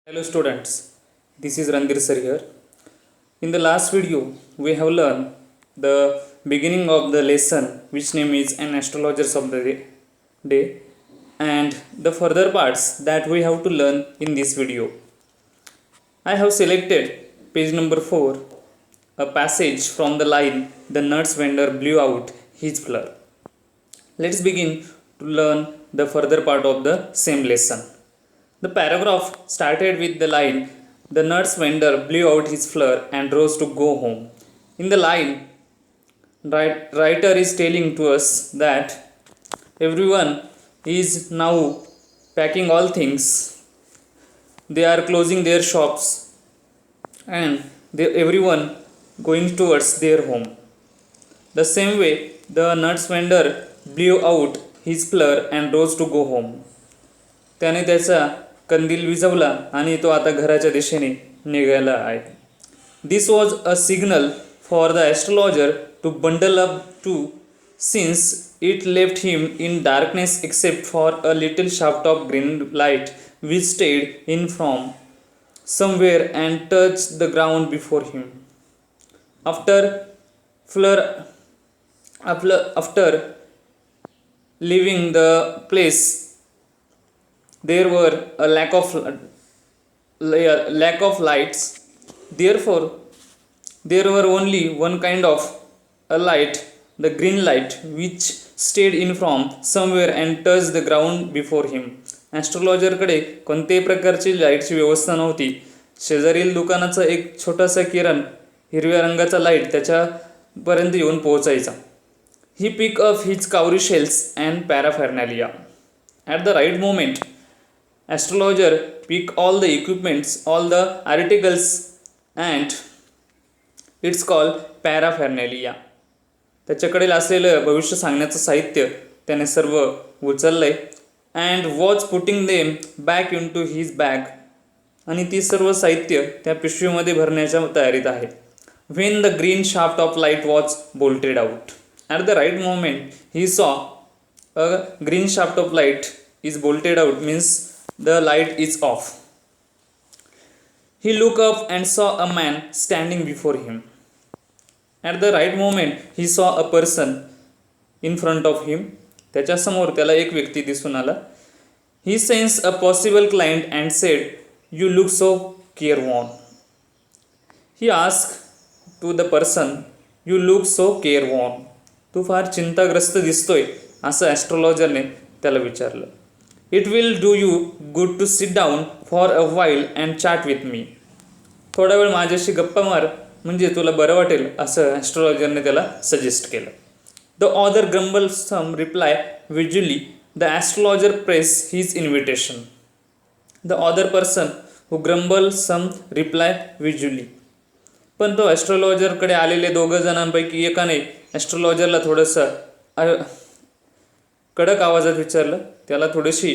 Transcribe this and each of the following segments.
Hello students, this is Randir sir here. In the last video, we have learned the beginning of the lesson which name is an astrologers of the day and the further parts that we have to learn in this video. I have selected page number 4, a passage from the line the nuts vendor blew out his flour. Let's begin to learn the further part of the same lesson. The paragraph started with the line, the nuts vendor blew out his flour and rose to go home. In the line, writer is telling to us that everyone is now packing all things. They are closing their shops and everyone going towards their home. The same way, the nuts vendor blew out his flour and rose to go home. त्याने त्याचा कंदील विझवला आणि तो आता घराच्या दिशेने निघाला आहे. This was a signal for the astrologer to bundle up too since it left him in darkness except for a little shaft of green light which stayed in from somewhere and touch the ground before him. After living the place there were a lack of lights. Therefore, there were only one kind of a light, the green light, which stayed in from somewhere and touched the ground before him. ॲस्ट्रोलॉजरकडे कोणत्याही प्रकारची लाईटची व्यवस्था नव्हती. शेजारील दुकानाचा एक छोटासा किरण हिरव्या रंगाचा लाईट त्याच्यापर्यंत येऊन पोहोचायचा. He pick up his cowrie shells and paraphernalia. At the right moment astrologer pick all the equipments, all the articles, and it's called paraphernalia. त्याच्याकडे असलेलं भविष्य सांगण्याचं साहित्य त्याने सर्व उचललंय and was putting them back into his bag. आणि ती सर्व साहित्य त्या पिशवीमध्ये भरण्याच्या तयारीत आहे. When the green shaft of light was bolted out. At the right moment he saw a green shaft of light is bolted out means the light is off. He looked up and saw a man standing before him. At the right moment, he saw a person in front of him. त्याच्या समोर त्याला एक व्यक्ती दिसून आला. He sensed a possible client and said, "You look so careworn." He asked to the person, "You look so careworn." तू फार चिंताग्रस्त दिसतोय असं ॲस्ट्रोलॉजरने त्याला विचारलं. It will do you good to sit down for a while and chat with me. थोडा वेळ माझ्याशी गप्पा मार म्हणजे तुला बरं वाटेल असं ॲस्ट्रोलॉजरने त्याला सजेस्ट केलं. The author grumbled some reply visually. The astrologer pressed his invitation. The other person who grumbled some reply visually. पण तो ॲस्ट्रोलॉजरकडे आलेले दोघं जणांपैकी एकाने ॲस्ट्रोलॉजरला थोडंसं कडक आवाजात विचारलं. त्याला थोडीशी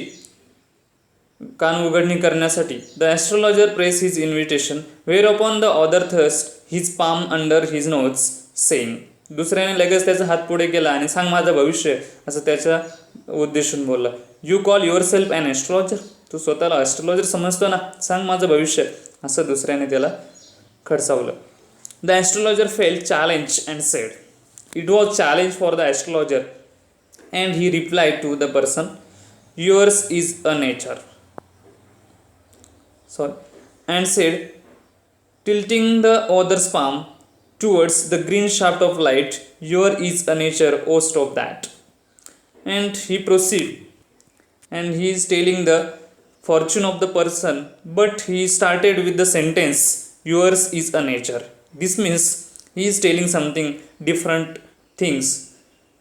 कान उघडणी करण्यासाठी. The astrologer press his invitation whereupon the other thrust his palm under his nose saying. दुसऱ्याने लगेच त्याचा हात पुढे केला आणि सांग माझं भविष्य असं त्याच्या उद्देशून बोलला. You call yourself an astrologer. तू स्वतःला ॲस्ट्रोलॉजर समजतो ना, सांग माझं भविष्य असं दुसऱ्याने त्याला खडसावलं. The astrologer felt challenge and said. It was challenge for the astrologer and he replied to the person, yours is a nature. And said, tilting the other's palm towards the green shaft of light, your is a nature, oh stop that. And he proceed and he is telling the fortune of the person, but he started with the sentence, yours is a nature. This means he is telling something different things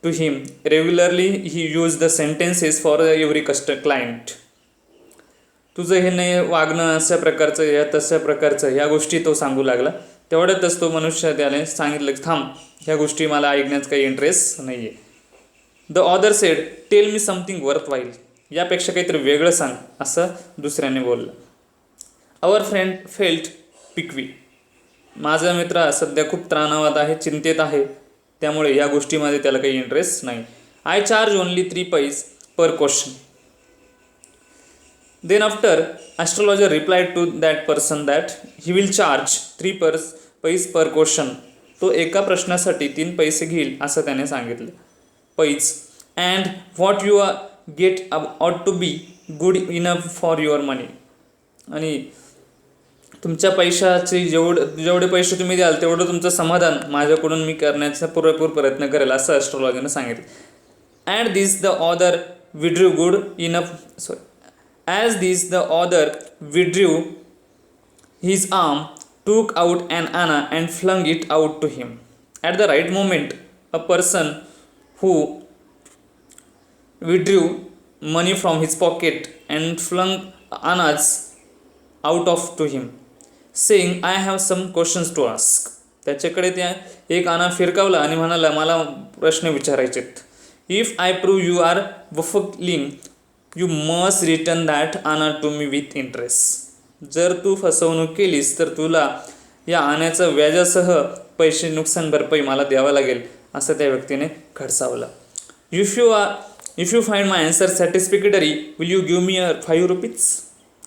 to him. Regularly he used the sentences for every client. तुझं हे नाही वागणं अशा प्रकारचं या तशा प्रकारचं ह्या गोष्टी तो सांगू लागला. तेवढ्यातच तो मनुष्य त्याने सांगितलं की थांब, ह्या गोष्टी मला ऐकण्यात काही इंटरेस्ट नाही आहे. The other sed, tell me something worth while. यापेक्षा काहीतरी वेगळं सांग असं दुसऱ्याने बोललं. आवर फ्रेंड फेल्ट पिकवी. माझा मित्र सध्या खूप तणावात आहे, चिंतेत आहे, त्यामुळे या गोष्टीमध्ये त्याला काही इंटरेस्ट नाही. आय चार्ज ओनली 3 पैसे पर question. Then after, astrologer replied to that person that he will charge 3 पैस पर क्वेश्चन. तो एका प्रश्नासाठी 3 पैसे घेईल असं त्याने सांगितलं. पैज. And what you are get ought to be good enough for your money. आणि तुमच्या पैशाचे जेवढे पैसे तुम्ही द्याल तेवढं तुमचं समाधान माझ्याकडून मी करण्याचा पुरेपूर प्रयत्न करेल असं ॲस्ट्रॉलॉजरने सांगितलं. At this the other withdrew good enough as this the other withdrew his arm took out an anna and flung it out to him. At the right moment, a person who withdrew money from his pocket and flung annas out of to him, saying, I have some questions to ask. त्याच्याकडे त्या एक आणा फिरकावला आणि म्हणाला मला प्रश्न विचारायचेत. If I prove you are buffling, you must return that anna to me with interest. जर तू फसवणूक केलीस तर तुला या आण्याचं व्याजासह पैसे नुकसान भरपाई मला द्यावं लागेल असं त्या व्यक्तीने खडसावलं. If you find my answer satisfactory will you give me 5 rupees.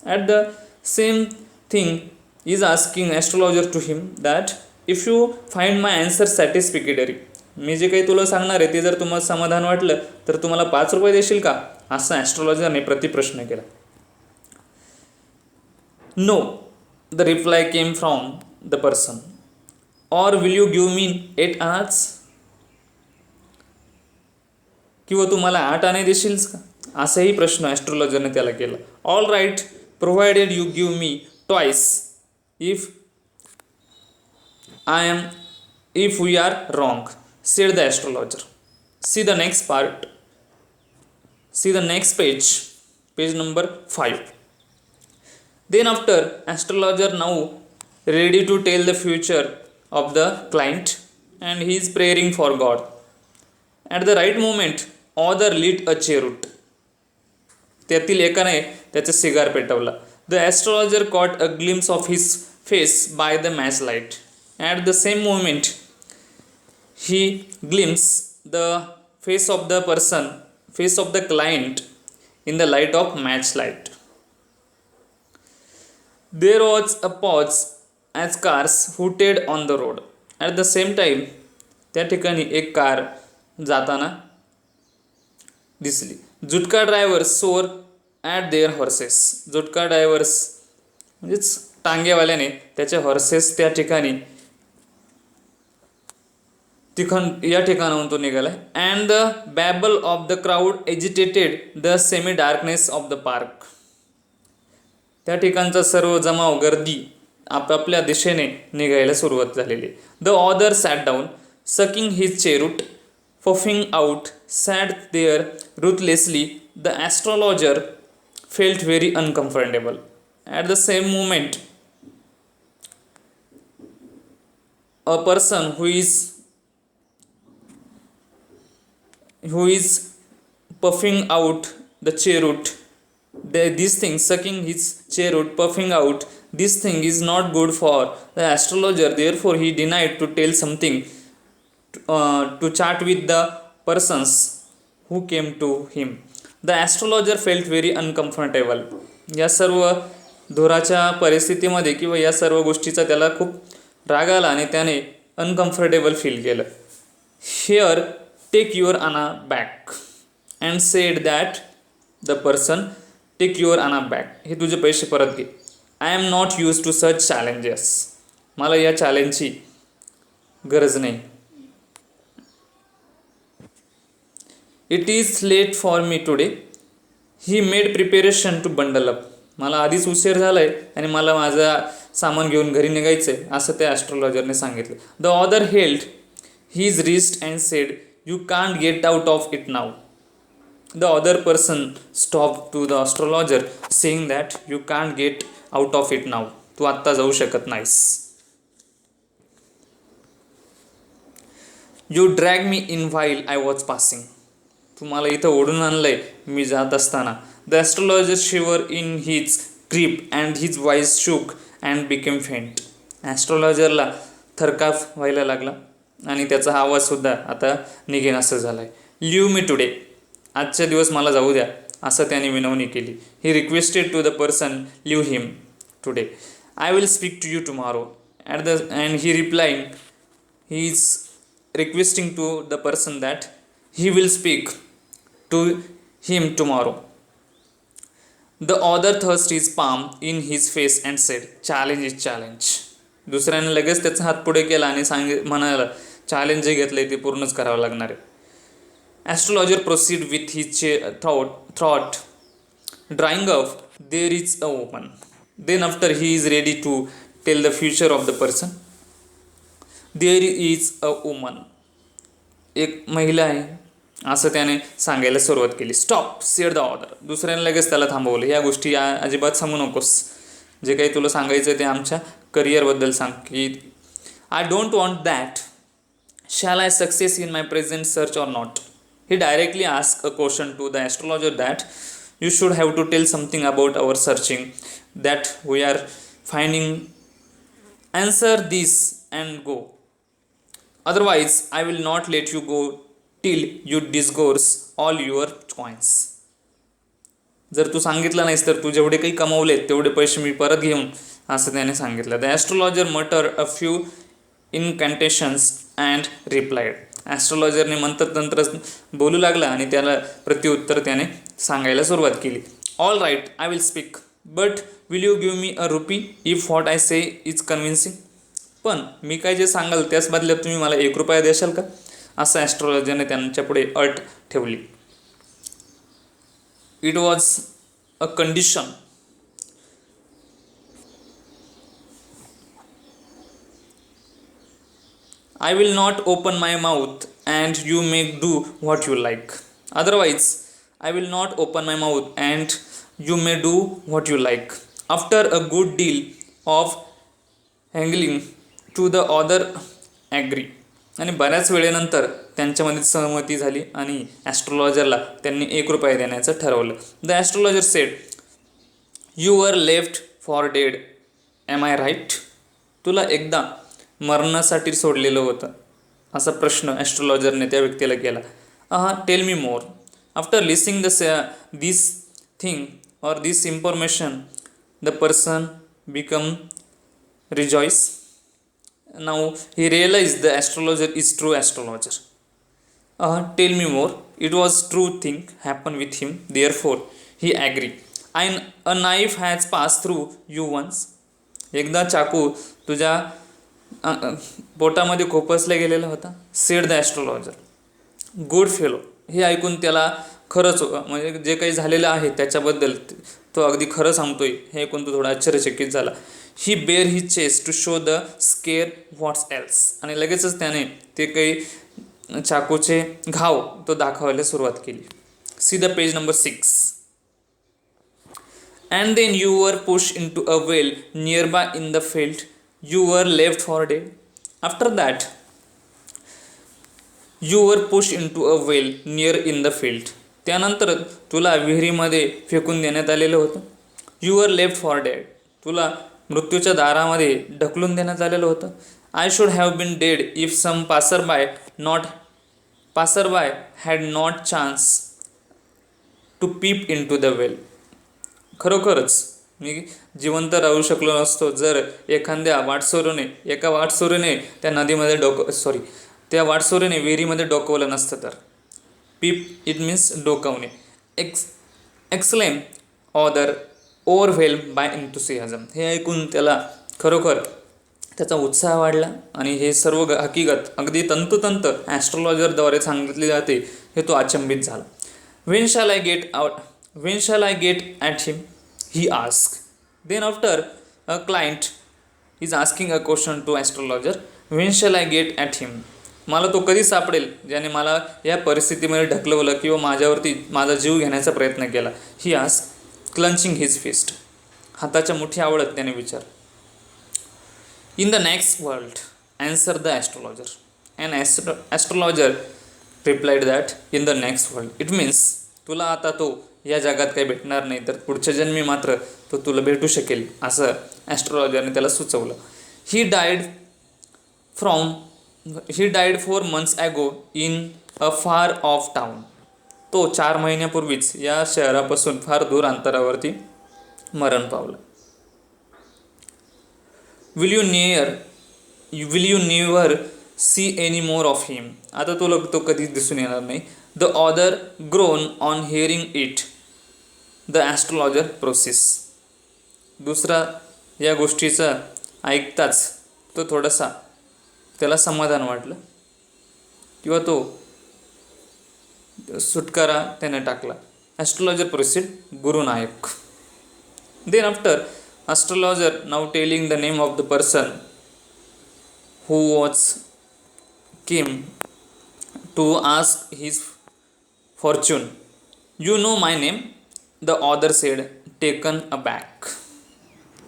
At the same thing is asking astrologer to him that if you find my answer satisfactory, मी जे काही तुला सांगणार आहे ते जर तुम्हाला समाधान वाटलं तर तुम्हाला 5 रुपये देशील का असं ॲस्ट्रॉलॉजरने प्रतिप्रश्न केला. No, the reply came from the person. Or will you give me 8 annas? किंवा तू मला 8 आणे देशील का असाही प्रश्न ॲस्ट्रॉलॉजरने त्याला केला. All right, provided you give me twice if we are wrong, said the astrologer. See the next part. See the next page number 5. Then after, astrologer now ready to tell the future of the client and he is praying for God. At the right moment, other lit a cheroot. त्यातील एकाने त्याचा cigar पेटवला. The astrologer caught a glimpse of his face by the match light. At the same moment, he glimpsed the face of the client in the light of match light. There was a pause as cars hooted on the road. At the same time, त्या ठिकाणी एक car जाताना दिसली. जुटका drivers सोर at there horses. जुटका drivers म्हणजेच टांगेवाल्याने त्याचे horses त्या ठिकाणी या ठिकाणाहून तो निघाला. And the Wavell of the crowd agitated the semi darkness of the park. त्या ठिकाणचा सर्व जमाव गर्दी आपापल्या दिशेने निघायला सुरुवात झालेली. The other sat down sucking his cheroot puffing out sat there ruthlessly. The astrologer felt very uncomfortable. At the same moment, a person who is puffing out the cheroot, this thing, sucking his cheroot, puffing out, this thing is not good for the astrologer. Therefore he denied to tell something to chat with the persons who came to him. The astrologer felt very uncomfortable. या सर्व धोराच्या परिस्थितीमध्ये किंवा या सर्व गोष्टीचा त्याला खूप राग आला आणि त्याने अनकम्फर्टेबल फील केलं. Here, take your Anna back, and said that the person, take your Anna back. हे तुझे पैसे परत घे. I am not used to such challenges. मला या चॅलेंजची गरज नाही. It is late for me today. He made preparation to bundle up. मला आधीच उशीर झालाय आणि मला माझा सामान घेऊन घरी निघायचंय असं त्या ॲस्ट्रॉलॉजरने सांगितलं. The other held his wrist and said, you can't get out of it now. The other person stopped to the astrologer saying that you can't get out of it now. तू आत्ता जाऊ शकत नाहीस. You dragged me in while I was passing. तू मला इथं ओढून आणलंय मी जात असताना. The astrologer shivered in his grip and his voice shook and became faint. ॲस्ट्रॉलॉजरला थरकाप व्हायला लागला आणि त्याचा आवाज सुद्धा आता निघेनासा झालाय. Leave me today. आजच्या दिवस मला जाऊ द्या. असं त्याने विनवणी केली. He requested to the person leave him today. I will speak to you tomorrow. And he replying, he is requesting to the person that he will speak to him tomorrow. The other thrust his palm in his face and said, challenge is challenge. दुसऱ्याने लगेच त्याचा हात पुढे केला आणि म्हणाला, challenge जे घेतलंय ते पूर्णच करावं लागणार आहे. Astrologer proceed with his thought drawing up, there is a woman. Then after he is ready to tell the future of the person, there is a woman. एक महिला आहे असं त्याने सांगायला सुरुवात केली. Stop said the order. दुसऱ्याने लगेच त्याला थांबवलं. या गोष्टी अजिबात सांगू नकोस. जे काही तुला सांगायचं ते आमच्या करिअरबद्दल सांग. की I don't want that. Shall I success in my present search or not. He directly ask a question to the astrologer that you should have to tell something about our searching that we are finding. answer this and go, otherwise I will not let you go till you disgorge all your coins. जर तू सांगितलं नाहीस तर तू जेवढे काही कमवलेत तेवढे पैसे मी परत घेऊन, असं त्याने सांगितलं. The astrologer mutter a few incantations and replied. ॲस्ट्रोलॉजरने मंत्रतंत्र बोलू लागला आणि त्याला प्रत्युत्तर त्याने सांगायला सुरुवात केली. All right, I will speak, but will you give me a rupee if what I say is convincing. पण मी काय जे सांगाल त्याच बदल्यात तुम्ही मला ₹1 देशाल का, असं ॲस्ट्रोलॉजरने त्यांच्या पुढे अट ठेवली. It was a condition. I will not open my mouth and you may do what you like. Otherwise, I will not open my mouth and you may do what you like. After a good deal of haggling, to the other agree. आणि बऱ्याच वेळेनंतर त्यांच्यामध्ये सहमती झाली आणि ॲस्ट्रोलॉजरला त्यांनी ₹1 देण्याचं ठरवलं. The astrologer said, you were left for dead, am I right. तुला एकदा मरणासाठी सोडलेलं होतं, असा प्रश्न ॲस्ट्रोलॉजरने त्या व्यक्तीला केला. Tell me more. After listening this thing or this information, the person become rejoice. Now he realized the astrologer is true astrologer. Tell me more. It was true thing happened with him, therefore he agreed. A knife has passed through you once. एकदा चाकू तुझ्या पोटामध्ये खोपसला गेलेला होता. Said the astrologer. Good fellow. हे ऐकून त्याला खरंच म्हणजे जे काही झालेलं आहे त्याच्याबद्दल तो अगदी खरं सांगतोय हे ऐकून तो थोडा आश्चर्यचकित झाला. He bear he chest to show the scar what's else. आणि लगेचच त्याने ते काही चाकूचे घाव तो दाखवायला सुरुवात केली. See the page number 6. And then you were push into a well nearby in the field, you were left for dead. After that you were push into a well near in the field. त्यानंतर तुला विहिरीमध्ये फेकून देण्यात आलेलं होतं. You were left for dead. तुला मृत्यूच्या दारामध्ये ढकलून देण्यात आलेलं होतं. I should have been dead if some passer by had not chance to peep into the well. खरोखरच मी जिवंत राहू शकलो नसतो जर एका वाटसोरूने त्या नदीमध्ये त्या वाटसोरीने विहिरीमध्ये डोकवलं नसतं तर. पीप इट मीन्स डोकावणे. Exclaim other overwhelm by enthusiasm. हे ऐकून त्याला खरोखर त्याचा उत्साह वाढला आणि हे सर्व हकीकत अगदी तंतोतंत ॲस्ट्रोलॉजरद्वारे सांगितली जाते हे तो अचंबित झाला. When shall I get at him, he ask. Then after a client is asking a question to astrologer, when shall I get at him. मला तो कधी सापडेल ज्याने मला या परिस्थितीमध्ये ढकलवलं किंवा माझ्यावरती माझा जीव घेण्याचा प्रयत्न केला. He ask clenching his fist. हाताच्या मुठी आवळत त्याने विचार. In the next world answer the astrologer. And astrologer replied that in the next world. It means तुला आता तो या जगात काही भेटणार नाही तर पुढच्या जन्मी मात्र तो तुला भेटू शकेल, असं ॲस्ट्रोलॉजरने त्याला सुचवलं. ही died 4 months ago in a far off town. तो 4 महिन्यापूर्वीच या शहरापासून फार दूर अंतरावरती मरण पावला. Will you never see any more of him. आता तो कधीच दिसून येणार नाही. The other groan on hearing it. The astrologer process. दुसरा या गोष्टीचा ऐकताच तो थोडासा त्याला समाधान वाटलं किंवा तो सुटकारा त्याने टाकला. Astrologer proceed. Gurunayak. Then after astrologer now telling the name of the person who was came to ask his fortune. You know my name? The author said, taken aback.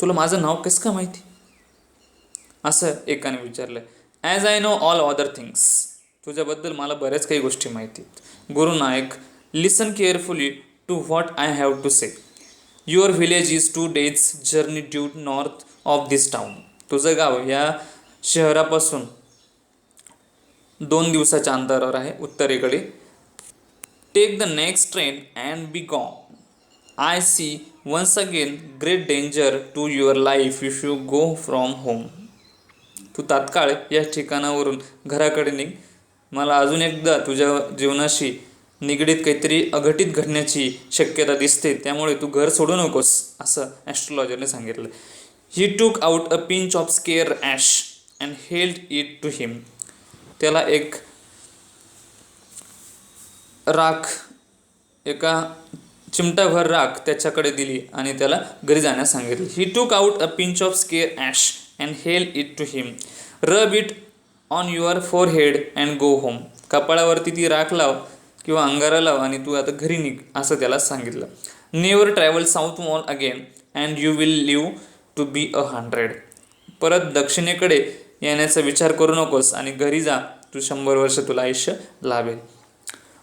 तुला माझं नाव कसं काय माहिती, असं एकाने विचारलं. As I know all other things. तुझ्याबद्दल मला बऱ्याच काही गोष्टी माहिती आहेत. Gurunayak. Listen carefully to what I have to say. Your village is 2 days journey due north of this town. तुझं गाव या शहरापासून 2 दिवसाच्या अंतरावर आहे उत्तरेकडे. Take the next train and be gone. I see once again great danger to your life if you go from home. तू तात्काळ या ठिकाणावरून घराकडे निघ. मला अजून एकदा तुझ्या जीवनाशी निगडीत काहीतरी अघटित घडण्याची शक्यता दिसते, त्यामुळे तू घर सोडू नकोस, असं ॲस्ट्रोलॉजरने सांगितलं. He took out a pinch of scare ash and held it to him. त्याला एक राख, एका चिमटाभर राख त्याच्याकडे दिली आणि त्याला घरी जाण्यास सांगितलं. He took out a pinch of scare ash and held it to him. Rub it on your forehead and go home. कपाळावरती ती राख लाव किंवा अंगारा लाव आणि तू आता घरी निघ, असं त्याला सांगितलं. Never travel southward again and you will live to be 100. परत दक्षिणेकडे येण्याचा विचार करू नकोस आणि घरी जा, तू 100 वर्ष तुला आयुष्य लाभेल.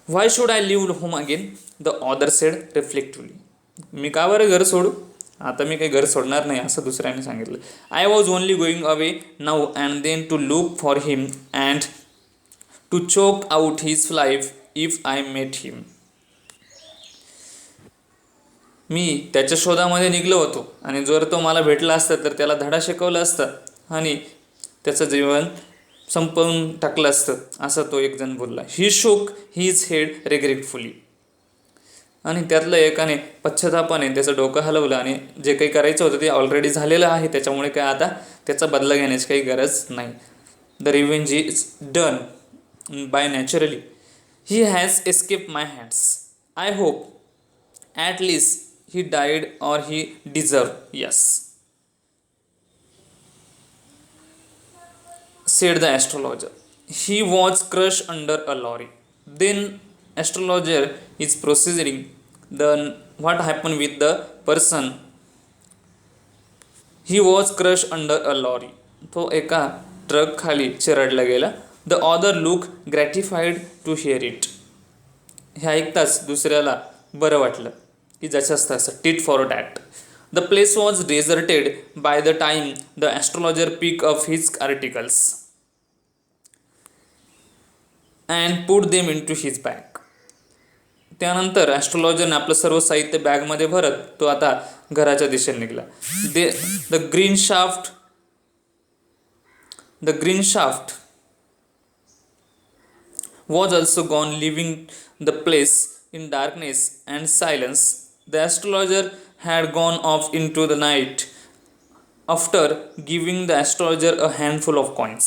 Why should I leave home again. The other said reflectively. मी का बरं घर सोडू, आता मी काही घर सोडणार नाही, असं दुसऱ्याने सांगितलं. I was only going away now and then to look for him and to choke out his life if I met him. मी त्याच्या शोधामध्ये निघलो होतो आणि जर तो मला भेटला असता तर त्याला धडा शिकवला असता आणि त्याचं जीवन संपवून टाकलं असतं, असं तो एक जण बोलला. ही शोक हिज हेड रिग्रेटफुली. आणि त्यातलं एकाने पश्चातापाने त्याचं डोकं हलवलं आणि जे काही करायचं होतं ते ऑलरेडी झालेलं आहे, त्याच्यामुळे काय आता त्याचा बदला घेण्याची काही गरज नाही. The revenge is done by naturally. He has escaped my hands. I hope at least he died or he deserved, yes, said the astrologer. He was crushed under a lorry. Then astrologer is proceeding. Then what happened with the person? He was crushed under a lorry. तो एका truck खाली चिरडला गेला. The other look gratified to hear it. हे ऐकताच दुसऱ्याला बरं वाटलं की जशाच तसं, tit for that. The place was deserted by the time the astrologer pick up his articles and put them into his bag. त्यानंतर ॲस्ट्रोलॉजरने आपलं सर्व साहित्य बॅगमध्ये भरत तो आता घराच्या दिशेने निघाला. The green shaft was also gone, leaving the place in darkness and silence. The astrologer had gone off into the night after giving the astrologer a handful of coins.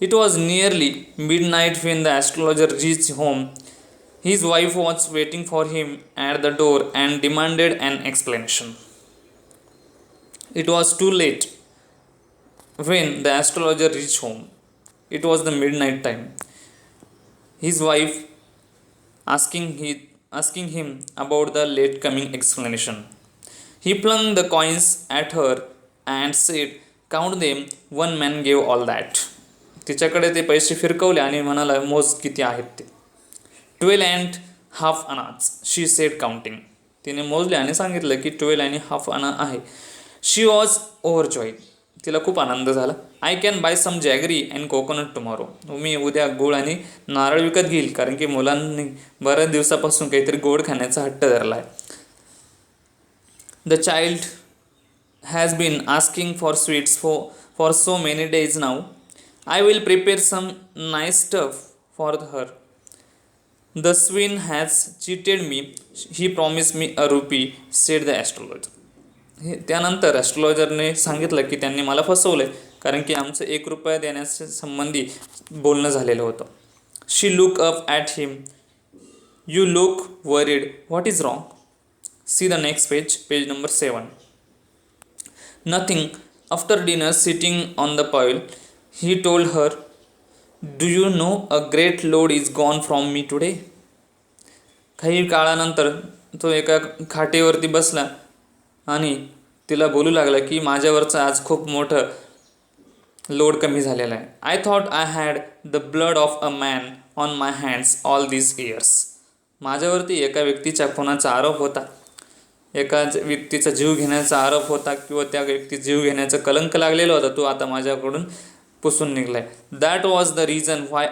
It was nearly midnight when the astrologer reached home. His wife was waiting for him at the door and demanded an explanation. It was too late when the astrologer reached home. It was the midnight time. His wife asking him about the late coming explanation. He flung the coins at her and said, "Count them. One man gave all that." तिच्याकडे ते पैसे फिरकवले आणि म्हणाला, मोज किती आहेत ते. 12 and half annas, she said counting. तिने मोजले आणि सांगितलं की 12 आणि हाफ आणा आहे. She was overjoyed. तिला खूप आनंद झाला. I can buy some jaggery and coconut tomorrow. मी उद्या गूळ आणि नारळ विकत घेईल, कारण की मुलांनी बऱ्याच दिवसापासून काहीतरी गोड खाण्याचा हट्ट धरला आहे. The child has been asking for sweets for so many days now. I will prepare some nice stuff for her. The swine has cheated me. He promise me a rupee, said the astrologer. हे त्यानंतर ॲस्ट्रोलॉजरने सांगितलं की त्यांनी मला फसवलं आहे, कारण की आमचं ₹1 देण्याच्या संबंधी बोलणं झालेलं होतं. She look up at him. You look worried. What is wrong? See the next page, page number 7. Nothing. After dinner, sitting on the pyol, he told her, do you know a great load is gone from me today. काही काळानंतर तो एका खाटेवरती बसला आणि तिला बोलू लागला की माझ्यावरचं आज खूप मोठं लोड कमी झालेला आहे. I thought I had the blood of a man on my hands all this years. माझ्यावरती एका व्यक्तीच्या खुनाचा आरोप होता, एका व्यक्तीचा जीव घेण्याचा आरोप होता, किंवा त्या व्यक्ती जीव घेण्याचा कलंक लागलेला होता, तो आता माझ्याकडून पुसून निघला आहे. That was the reason why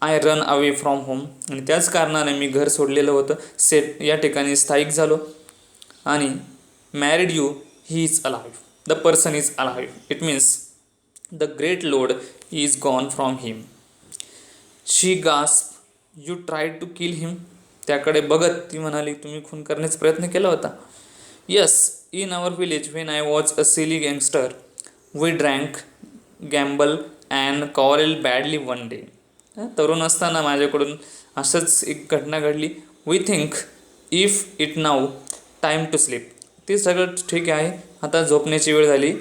I run away from home. आणि त्याच कारणाने मी घर सोडलेलं होतं, या ठिकाणी स्थायिक झालो. आणि married you, he is alive. The person is alive. It means the great load is gone from him. She gasped, you tried to kill him. त्याकडे बघत ती म्हणाली, तुम्ही खून करण्याचा प्रयत्न केला होता. Yes, in our village when I was a silly youngster, we drank, gambled and quarreled badly one day. तरुण असताना माझ्याकडून असंच एक घटना घडली. We think if it now time to sleep. ते सगळं ठीक आहे, आता झोपण्याची वेळ झाली.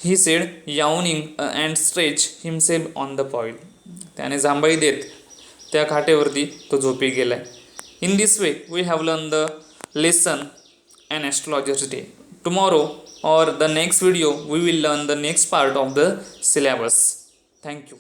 He said, yawning and stretch himself on the pyol. त्याने जांभई देत त्या खाटेवरती तो झोपी गेलाय. In this way we have learn the lesson and astrologers day. Tomorrow or the next video we will learn the next part of the syllabus. Thank you.